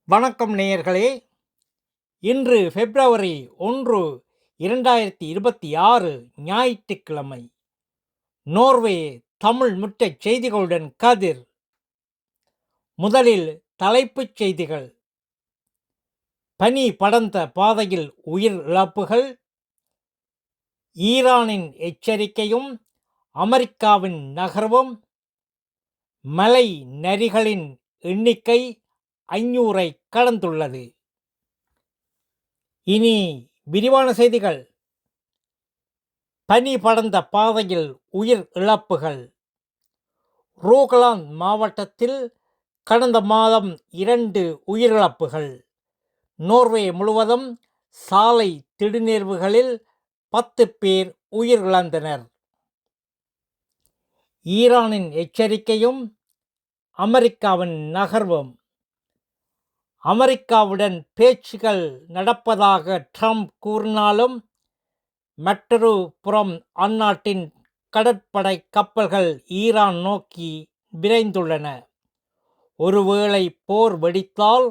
வணக்கம் நேயர்களே. இன்று பிப்ரவரி 1, 2026 ஞாயிற்றுக்கிழமை. நோர்வே தமிழ் முற்றச் செய்திகளுடன் கதிர். முதலில் தலைப்புச் செய்திகள். பனி படர்ந்த பாதையில் உயிர் இழப்புகள், ஈரானின் எச்சரிக்கையும் அமெரிக்காவின் நகர்வும், மலை நரிகளின் எண்ணிக்கை 500ஐ கடந்துள்ளது. இனி விரிவான செய்திகள். பனி படர்ந்த பாதையில் உயிர் இழப்புகள். ரோகலாந்து மாவட்டத்தில் கடந்த மாதம் 2 உயிரிழப்புகள். நோர்வே முழுவதும் சாலை திடீர்வுகளில் 10 பேர் உயிரிழந்தனர். ஈரானின் எச்சரிக்கையும் அமெரிக்காவின் நகர்வும். அமெரிக்காவுடன் பேச்சுக்கள் நடப்பதாக ட்ரம்ப் கூறினாலும், மற்றொரு புறம் அந்நாட்டின் கடற்படை கப்பல்கள் ஈரான் நோக்கி விரைந்துள்ளன. ஒருவேளை போர் வெடித்தால்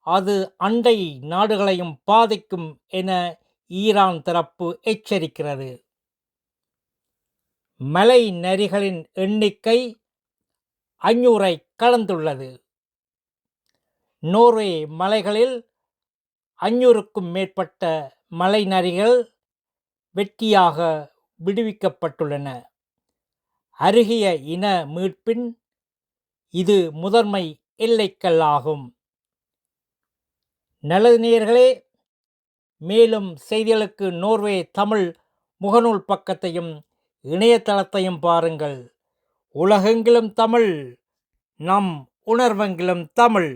அது அண்டை நாடுகளையும் பாதிக்கும் என ஈரான் தரப்பு எச்சரிக்கிறது. மலை நரிகளின் எண்ணிக்கை 500ஐ கடந்துள்ளது. நோர்வே மலைகளில் 500க்கும் மேற்பட்ட மலை நரிகள் வெற்றியாக விடுவிக்கப்பட்டுள்ளன. அருகிய இன மீட்பின் இது முதன்மை எல்லைக்கல்லாகும். நல்லது நேயர்களே, மேலும் செய்திகளுக்கு நோர்வே தமிழ் முகநூல் பக்கத்தையும் இணையதளத்தையும் பாருங்கள். உலகெங்கிலும் தமிழ், நம் உணர்வெங்கிலும் தமிழ்.